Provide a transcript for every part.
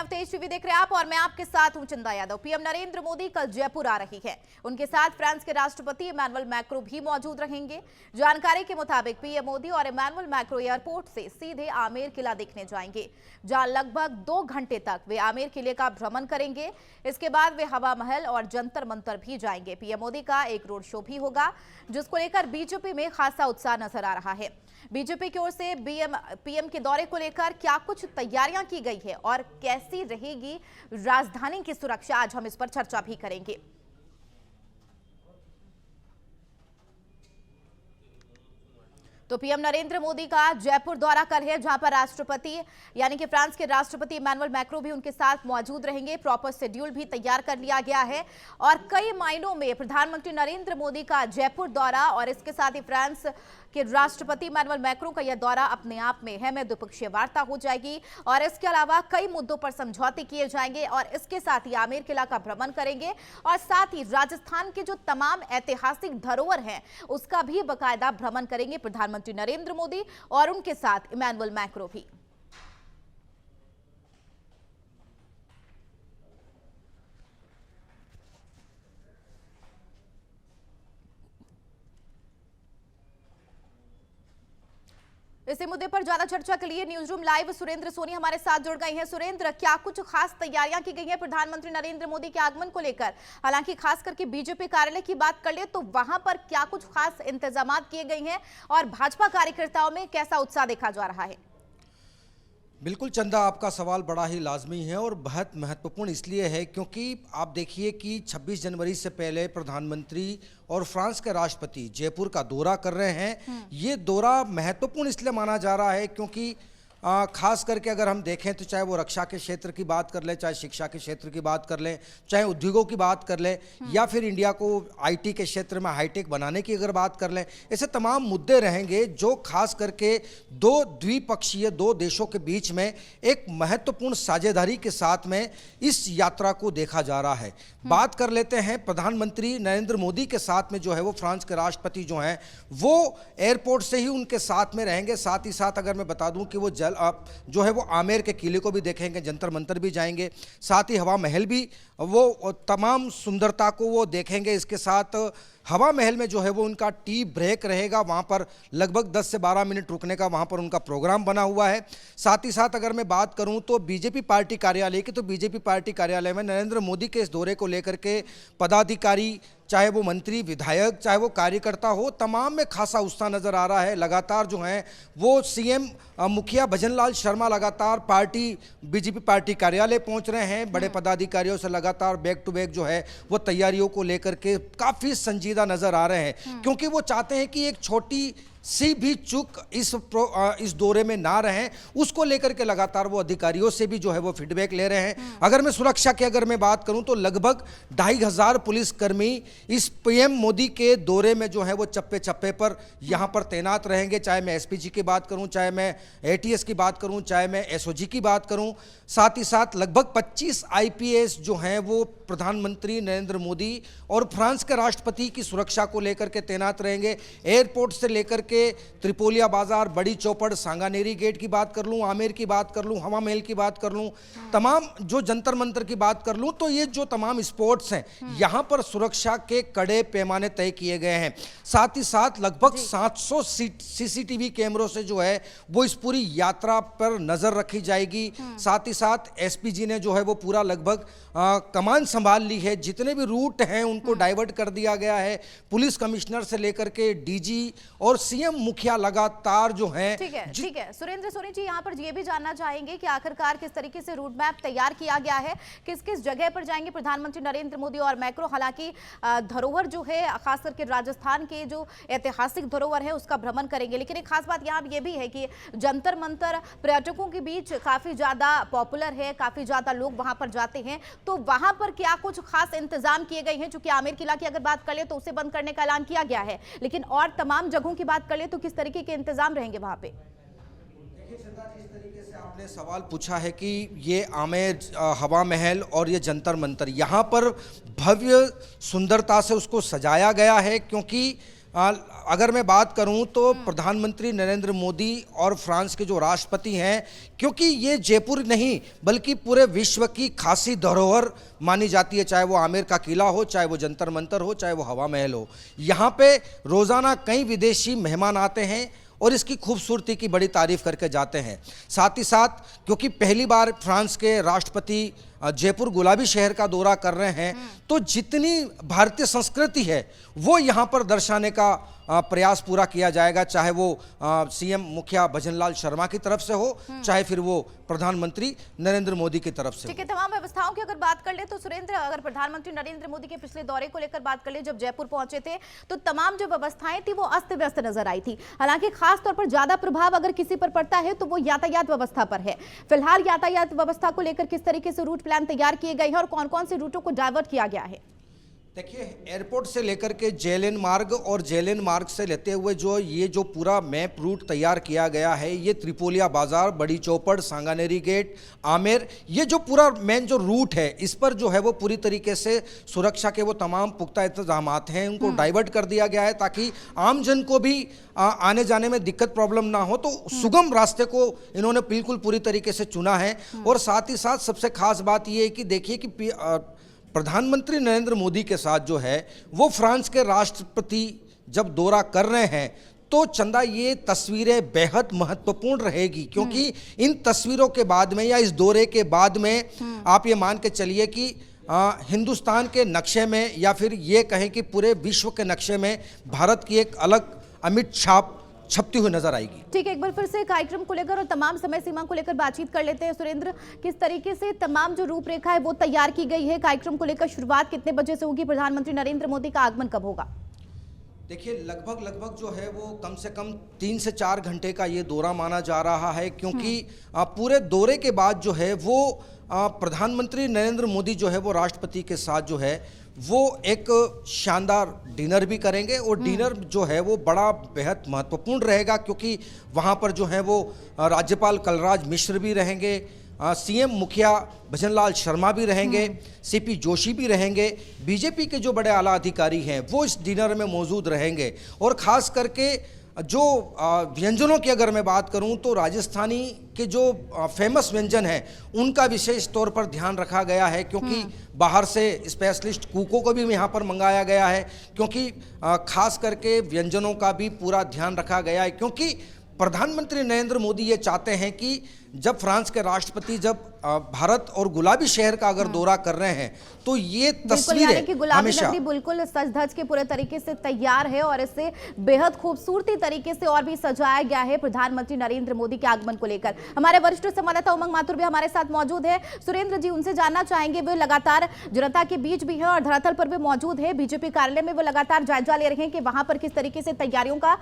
Navtej TV देख रहे हैं आप और मैं आपके साथ हूं चंदा यादव। पीएम नरेंद्र मोदी कल जयपुर आ रही है। उनके साथ फ्रांस के राष्ट्रपति इमैनुअल मैक्रो भी मौजूद रहेंगे। जानकारी के मुताबिक पीएम मोदी और इमैनुअल मैक्रो एयरपोर्ट से सीधे आमेर किला देखने जाएंगे, जहां लगभग 2 घंटे तक वे आमेर किले का भ्रमण करेंगे। इसके बाद वे हवा महल और जंतर मंतर भी जाएंगे। पीएम मोदी का एक रोड शो भी होगा, जिसको लेकर बीजेपी में खासा उत्साह नजर आ रहा है। बीजेपी की ओर से पीएम के दौरे को लेकर क्या कुछ तैयारियां की गई है और कैसी रहेगी राजधानी की सुरक्षा, आज हम इस पर चर्चा भी करेंगे। तो पीएम नरेंद्र मोदी का जयपुर दौरा कर है, जहां पर राष्ट्रपति यानी कि फ्रांस के राष्ट्रपति इमैनुअल मैक्रो भी उनके साथ मौजूद रहेंगे। प्रॉपर शेड्यूल भी तैयार कर लिया गया है और कई मायनों में प्रधानमंत्री नरेंद्र मोदी का जयपुर दौरा और इसके साथ ही फ्रांस के राष्ट्रपति इमैनुअल मैक्रो का यह दौरा अपने आप में द्विपक्षीय वार्ता हो जाएगी और इसके अलावा कई मुद्दों पर समझौते किए जाएंगे और इसके साथ ही आमेर किला का भ्रमण करेंगे और साथ ही राजस्थान के जो तमाम ऐतिहासिक धरोहर हैं उसका भी बाकायदा भ्रमण करेंगे प्रधानमंत्री नरेंद्र मोदी और उनके साथ इमैनुअल मैक्रो भी। इसी मुद्दे पर ज्यादा चर्चा के लिए newsroom live Surendra Soni हमारे साथ जुड़ गए हैं। सुरेंद्र, क्या कुछ खास तैयारियां की गई हैं प्रधानमंत्री नरेंद्र मोदी के आगमन को लेकर? हालांकि खास करके बीजेपी कार्यालय की बात कर ले तो वहां पर क्या कुछ खास इंतजाम किए गए हैं और भाजपा कार्यकर्ताओं में कैसा उत्साह देखा जा रहा है? बिल्कुल चंदा, आपका सवाल बड़ा ही लाजमी है और बहुत महत्वपूर्ण इसलिए है क्योंकि आप देखिए कि 26 जनवरी से पहले प्रधानमंत्री और फ्रांस के राष्ट्रपति जयपुर का दौरा कर रहे हैं। ये दौरा महत्वपूर्ण इसलिए माना जा रहा है क्योंकि खास करके अगर हम देखें तो चाहे वो रक्षा के क्षेत्र की बात कर लें, चाहे शिक्षा के क्षेत्र की बात कर लें, चाहे उद्योगों की बात कर लें या फिर इंडिया को आईटी के क्षेत्र में हाईटेक बनाने की अगर बात कर लें, ऐसे तमाम मुद्दे रहेंगे जो खास करके दो देशों के बीच में एक महत्वपूर्ण साझेदारी के साथ में इस यात्रा को देखा जा रहा है। बात कर लेते हैं प्रधानमंत्री नरेंद्र मोदी के साथ में जो है वो फ्रांस के राष्ट्रपति जो हैं वो एयरपोर्ट से ही उनके साथ में रहेंगे। साथ ही साथ अगर मैं बता दूं कि वो जो है वो आमेर के किले को भी देखेंगे, जंतर मंतर भी जाएंगे, साथ ही हवा महल भी वो तमाम सुंदरता को वो देखेंगे। इसके साथ हवा महल में जो है वो उनका टी ब्रेक रहेगा, वहाँ पर लगभग 10 से 12 मिनट रुकने का वहाँ पर उनका प्रोग्राम बना हुआ है। साथ ही साथ अगर मैं बात करूँ तो बीजेपी पार्टी कार्यालय की, तो बीजेपी पार्टी कार्यालय में नरेंद्र मोदी के इस दौरे को लेकर के पदाधिकारी, चाहे वो मंत्री, विधायक, चाहे वो कार्यकर्ता हो, तमाम में खासा उत्साह नजर आ रहा है। लगातार जो है वो सीएम मुखिया भजनलाल शर्मा लगातार बीजेपी पार्टी कार्यालय पहुंच रहे हैं। बड़े पदाधिकारियों से लगातार बैक टू बैक जो है वो तैयारियों को लेकर के काफी संजीदा नजर आ रहे हैं क्योंकि वो चाहते हैं कि एक छोटी सी भी चूक इस दौरे में ना रहें, उसको लेकर के लगातार वो अधिकारियों से भी जो है वो फीडबैक ले रहे हैं। अगर मैं सुरक्षा की अगर मैं बात करूं तो लगभग 2500 पुलिसकर्मी इस पीएम मोदी के दौरे में जो है वो चप्पे चप्पे पर यहां पर तैनात रहेंगे। चाहे मैं एसपीजी की बात करूं, चाहे मैं एटीएस की बात करूं, चाहे मैं एसओजी की बात करूं, साथ ही साथ लगभग 25 आईपीएस जो हैं वो प्रधानमंत्री नरेंद्र मोदी और फ्रांस के राष्ट्रपति की सुरक्षा को लेकर के तैनात रहेंगे। एयरपोर्ट से लेकर के त्रिपोलिया बाजार, बड़ी चौपड़, सांगानेरी गेट की बात कर लूं, आमेर की बात कर लूं, हवा महल की बात कर लूं, तमाम जो जंतर मंतर की बात कर लूं, तो ये जो तमाम स्पॉट्स हैं यहां पर सुरक्षा के कड़े पैमाने तय किए गए हैं। साथ ही साथ लगभग 700 सीसीटीवी कैमरों से जो है वो इस पूरी यात्रा पर नजर रखी जाएगी। साथ ही साथ एसपीजी ने जो है वो पूरा लगभग कमान संभाल ली है। जितने भी रूट हैं उनको डाइवर्ट कर दिया गया है। पुलिस कमिश्नर से लेकर के डीजी और सीएम मुखिया लगातार जो हैं। ठीक है सुरेंद्र सोनी जी, यहाँ पर ये भी जानना चाहेंगे कि आखिरकार किस तरीके से रूट मैप तैयार किया गया है, किस किस जगह पर जाएंगे प्रधानमंत्री नरेंद्र मोदी और मैक्रो? हालांकि धरोहर जो है खास करके राजस्थान के जो ऐतिहासिक धरोहर है उसका भ्रमण करेंगे, लेकिन एक खास बात यहाँ ये भी है कि जंतर मंतर पर्यटकों के बीच काफी ज्यादा पॉपुलर है, काफी ज्यादा लोग वहां पर जाते हैं, तो वहां पर क्या कुछ खास इंतजाम किए गए हैं? चूंकि आमेर किला की अगर बात कर ले तो उसे बंद करने का ऐलान किया गया है, लेकिन और तमाम जगहों की बात कर ले तो किस तरीके के इंतजाम रहेंगे वहां पे? देखिए चंदा, जिस तरीके से आपने सवाल पूछा है कि ये आमेर, हवा महल और ये जंतर मंतर, यहाँ पर भव्य सुंदरता से उसको सजाया गया है क्योंकि अगर मैं बात करूं तो प्रधानमंत्री नरेंद्र मोदी और फ्रांस के जो राष्ट्रपति हैं, क्योंकि ये जयपुर नहीं बल्कि पूरे विश्व की खासी धरोहर मानी जाती है, चाहे वो आमेर का किला हो, चाहे वो जंतर मंतर हो, चाहे वो हवा महल हो। यहाँ पे रोज़ाना कई विदेशी मेहमान आते हैं और इसकी खूबसूरती की बड़ी तारीफ करके जाते हैं। साथ ही साथ क्योंकि पहली बार फ्रांस के राष्ट्रपति जयपुर गुलाबी शहर का दौरा कर रहे हैं, तो जितनी भारतीय संस्कृति है वो यहाँ पर दर्शाने का प्रयास पूरा किया जाएगा, चाहे वो सीएम मुखिया भजनलाल शर्मा की तरफ से हो, चाहे फिर वो प्रधानमंत्री नरेंद्र मोदी की तरफ से। ठीक है, तमाम व्यवस्थाओं की अगर बात कर ले तो सुरेंद्र, अगर प्रधानमंत्री नरेंद्र मोदी के पिछले दौरे को लेकर बात कर ले, जब जयपुर पहुंचे थे तो तमाम जो व्यवस्थाएं थी वो अस्त व्यस्त नजर आई थी। हालांकि खास तौर पर ज्यादा प्रभाव अगर किसी पर पड़ता है तो वो यातायात व्यवस्था पर है। फिलहाल यातायात व्यवस्था को लेकर किस तरीके से रूट प्लान तैयार किए गए हैं और कौन कौन से रूटों को डाइवर्ट किया गया है? देखिए, एयरपोर्ट से लेकर के जेएलएन मार्ग और जेएलएन मार्ग से लेते हुए जो पूरा मैप रूट तैयार किया गया है, ये त्रिपोलिया बाजार, बड़ी चौपड़, सांगानेरी गेट, आमेर, ये जो पूरा मेन जो रूट है, इस पर जो है वो पूरी तरीके से सुरक्षा के वो तमाम पुख्ता इंतजामात हैं, उनको डाइवर्ट कर दिया गया है ताकि आम जन को भी आने जाने में दिक्कत प्रॉब्लम ना हो। तो सुगम रास्ते को इन्होंने बिल्कुल पूरी तरीके से चुना है। और साथ ही साथ सबसे खास बात ये है कि देखिए कि प्रधानमंत्री नरेंद्र मोदी के साथ जो है वो फ्रांस के राष्ट्रपति जब दौरा कर रहे हैं, तो चंदा ये तस्वीरें बेहद महत्वपूर्ण रहेगी, क्योंकि इन तस्वीरों के बाद में या इस दौरे के बाद में आप ये मान के चलिए कि हिंदुस्तान के नक्शे में या फिर ये कहें कि पूरे विश्व के नक्शे में भारत की एक अलग अमिट छाप छपती हुई नजर आएगी। ठीक है, एक बार फिर से कार्यक्रम को लेकर और तमाम समय सीमा को लेकर बातचीत कर लेते हैं। सुरेंद्र, किस तरीके से तमाम जो रूपरेखा है वो तैयार की गई है? कार्यक्रम को लेकर शुरुआत कितने बजे से होगी? प्रधानमंत्री नरेंद्र मोदी का आगमन कब होगा? देखिए, लगभग जो है वो कम से कम 3 से 4 घंटे का ये दौरा माना जा रहा है, क्योंकि पूरे दौरे के बाद जो है वो प्रधानमंत्री नरेंद्र मोदी जो है वो राष्ट्रपति के साथ जो है वो एक शानदार डिनर भी करेंगे। और डिनर जो है वो बड़ा बेहद महत्वपूर्ण रहेगा, क्योंकि वहाँ पर जो है वो राज्यपाल कलराज मिश्र भी रहेंगे, सीएम मुखिया भजनलाल शर्मा भी रहेंगे, सीपी जोशी भी रहेंगे, बीजेपी के जो बड़े आला अधिकारी हैं वो इस डिनर में मौजूद रहेंगे। और ख़ास करके जो व्यंजनों की अगर मैं बात करूं तो राजस्थानी के जो फेमस व्यंजन हैं उनका विशेष तौर पर ध्यान रखा गया है, क्योंकि बाहर से स्पेशलिस्ट कुकों को भी यहाँ पर मंगाया गया है, क्योंकि खास करके व्यंजनों का भी पूरा ध्यान रखा गया है। क्योंकि प्रधानमंत्री नरेंद्र मोदी ये चाहते हैं कि जब फ्रांस के राष्ट्रपति जब भारत और गुलाबी शहर का अगर दौरा कर रहे हैं तो ये तस्वीरें हमेशा बिल्कुल सज धज के पूरे तरीके से तैयार है और इसे बेहद खूबसूरती तरीके से और भी सजाया गया है प्रधानमंत्री नरेंद्र मोदी के आगमन को लेकर। हमारे वरिष्ठ संवाददाता उमंग माथुर भी हमारे साथ मौजूद है। सुरेंद्र जी, उनसे जानना चाहेंगे, वे लगातार जनता के बीच भी है और धरातल पर भी मौजूद है। बीजेपी कार्यालय में वो लगातार जायजा ले रहे हैं कि वहां पर किस तरीके से तैयारियों का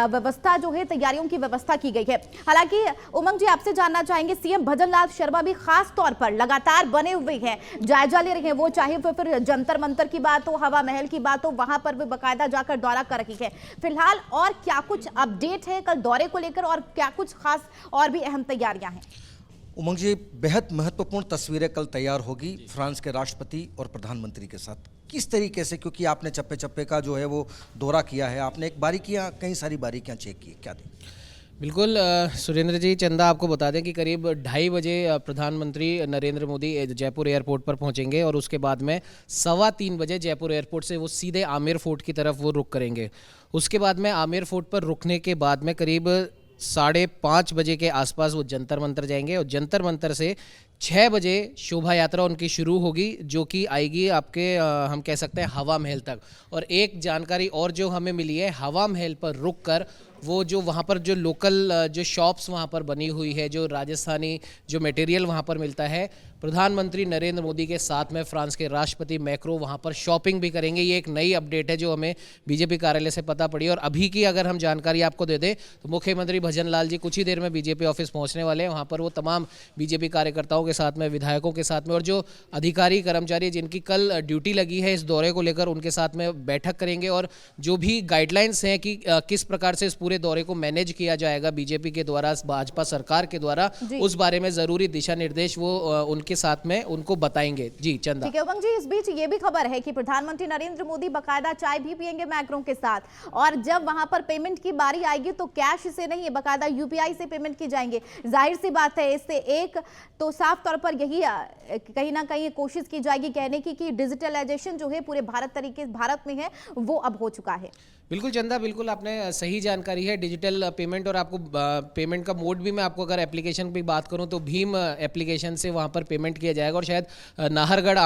व्यवस्था जो है, तैयारियों की व्यवस्था की गई है। हालांकि उमंग जी, आपसे जानना चाहेंगे, सीएम भजनलाल शर्मा भी खास तौर पर लगातार बने हुए हैं, जायजा ले रहे हैं, वो चाहे फिर जंतर मंतर की बात हो, हवा महल की बात हो, वहां पर भी बकायदा जाकर दौरा कर रही है। फिलहाल और क्या कुछ अपडेट है कल दौरे को लेकर और क्या कुछ खास और भी अहम तैयारियां हैं? उमंग जी, बेहद महत्वपूर्ण तस्वीरें कल तैयार होगी फ्रांस के राष्ट्रपति और प्रधानमंत्री के साथ। किस तरीके से, क्योंकि आपने चप्पे चप्पे का जो है वो दौरा किया है, आपने एक बारीकियां, कई सारी बारीकियां चेक की, क्या दें? बिल्कुल सुरेंद्र जी, चंदा आपको बता दें कि करीब 2:30 बजे प्रधानमंत्री नरेंद्र मोदी जयपुर एयरपोर्ट पर पहुंचेंगे और उसके बाद में 3:15 बजे जयपुर एयरपोर्ट से वो सीधे आमेर फोर्ट की तरफ वो रुक करेंगे। उसके बाद में आमेर फोर्ट पर रुकने के बाद में करीब 5:30 बजे के आसपास वो जंतर मंतर जाएंगे और जंतर मंतर से 6 बजे शोभा यात्रा उनकी शुरू होगी, जो कि आएगी आपके हम कह सकते हैं हवा महल तक। और एक जानकारी और जो हमें मिली है, हवा महल पर रुक कर वो जो वहाँ पर जो लोकल जो शॉप्स वहाँ पर बनी हुई है, जो राजस्थानी जो मटेरियल वहाँ पर मिलता है, प्रधानमंत्री नरेंद्र मोदी के साथ में फ्रांस के राष्ट्रपति मैक्रो वहाँ पर शॉपिंग भी करेंगे। ये एक नई अपडेट है जो हमें बीजेपी कार्यालय से पता पड़ी। और अभी की अगर हम जानकारी आपको दे दें तो मुख्यमंत्री भजनलाल जी कुछ ही देर में बीजेपी ऑफिस पहुँचने वाले हैं। वहाँ पर वो तमाम बीजेपी कार्यकर्ताओं के साथ में, विधायकों के साथ में और जो अधिकारी कर्मचारी जिनकी कल ड्यूटी लगी है इस दौरे को लेकर, उनके साथ में बैठक करेंगे और जो भी गाइडलाइंस हैं कि किस प्रकार से इस पूरे पूरे दौरे को मैनेज किया जाएगा बीजेपी के द्वारा, भाजपा सरकार के द्वारा, उस बारे में जरूरी दिशा निर्देश वो उनके साथ में उनको बताएंगे। जी चंदा। ठीक है उमंग जी, इस बीच ये भी खबर है कि प्रधानमंत्री नरेंद्र मोदी बकायदा चाय भी पियेंगे मैक्रों के साथ, और जब वहां पर पेमेंट की बारी आएगी तो कैश से नहीं, बकायदा यूपीआई से पेमेंट की जाएंगे। जाहिर सी बात है, इससे एक तो साफ तौर पर यही कहीं ना कहीं कोशिश की जाएगी कहने की कि डिजिटलाइजेशन जो है पूरे भारत में है वो अब हो चुका है। बिल्कुल चंदा, बिल्कुल आपने सही जानकारी है। डिजिटल पेमेंट, और आपको पेमेंट का मोड भी मैं आपको अगर एप्लीकेशन की बात करूं तो भीम एप्लीकेशन से वहां पर पेमेंट किया जाएगा, और शायद नाहरगढ़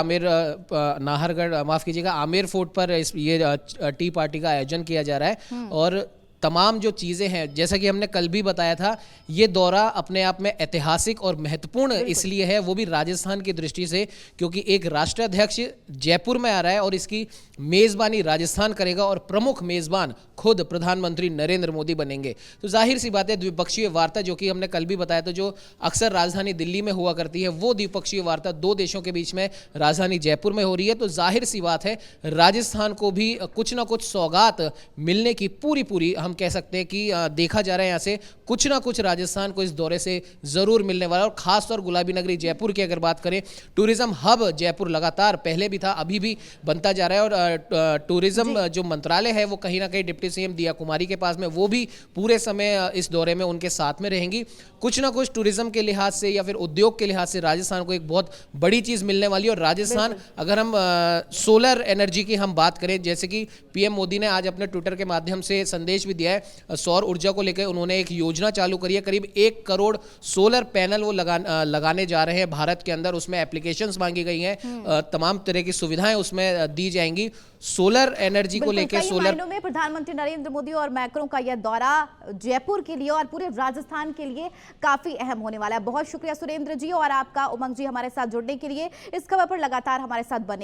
आमेर फोर्ट पर ये टी पार्टी का आयोजन किया जा रहा है। और तमाम जो चीज़ें हैं, जैसा कि हमने कल भी बताया था, ये दौरा अपने आप में ऐतिहासिक और महत्वपूर्ण इसलिए है, वो भी राजस्थान की दृष्टि से, क्योंकि एक राष्ट्राध्यक्ष जयपुर में आ रहा है और इसकी मेज़बानी राजस्थान करेगा, और प्रमुख मेज़बान खुद प्रधानमंत्री नरेंद्र मोदी बनेंगे। तो जाहिर सी बात है, द्विपक्षीय वार्ता जो कि हमने कल भी बताया था, जो अक्सर राजधानी दिल्ली में हुआ करती है, वो द्विपक्षीय वार्ता दो देशों के बीच में राजधानी जयपुर में हो रही है। तो जाहिर सी बात है, राजस्थान को भी कुछ ना कुछ सौगात मिलने की पूरी हम कह सकते हैं कि देखा जा रहा है यहाँ से कुछ ना कुछ राजस्थान को इस दौरे से जरूर मिलने वाला है। और खासतौर गुलाबी नगरी जयपुर की अगर बात करें, टूरिज्म हब जयपुर लगातार पहले भी था, अभी भी बनता जा रहा है, और टूरिज्म जो मंत्रालय है वो कहीं ना कहीं डिप्टी सीएम दिया कुमारी के पास में, वो भी पूरे समय इस दौरे में उनके साथ में रहेंगी। कुछ ना कुछ टूरिज्म के लिहाज से या फिर उद्योग के लिहाज से राजस्थान को एक बहुत बड़ी चीज मिलने वाली है। और राजस्थान, अगर हम सोलर एनर्जी की हम बात करें, जैसे कि पीएम मोदी ने आज अपने ट्विटर के माध्यम से संदेश भी दिया है, सौर ऊर्जा को लेकर उन्होंने एक योजना चालू करी है। करीब 1 करोड़ सोलर पैनल वो लगाने जा रहे हैं भारत के अंदर। उसमें एप्लीकेशंस मांगी गई हैं, तमाम तरह की सुविधाएं उसमें दी जाएंगी। सोलर एनर्जी को लेकर सोलर में प्रधानमंत्री नरेंद्र मोदी और मैक्रों का यह दौरा जयपुर के लिए और पूरे राजस्थान के लिए काफी अहम होने वाला है। बहुत शुक्रिया सुरेंद्र जी और आपका उमंग जी हमारे साथ जुड़ने के लिए, इस खबर पर लगातार हमारे साथ बने।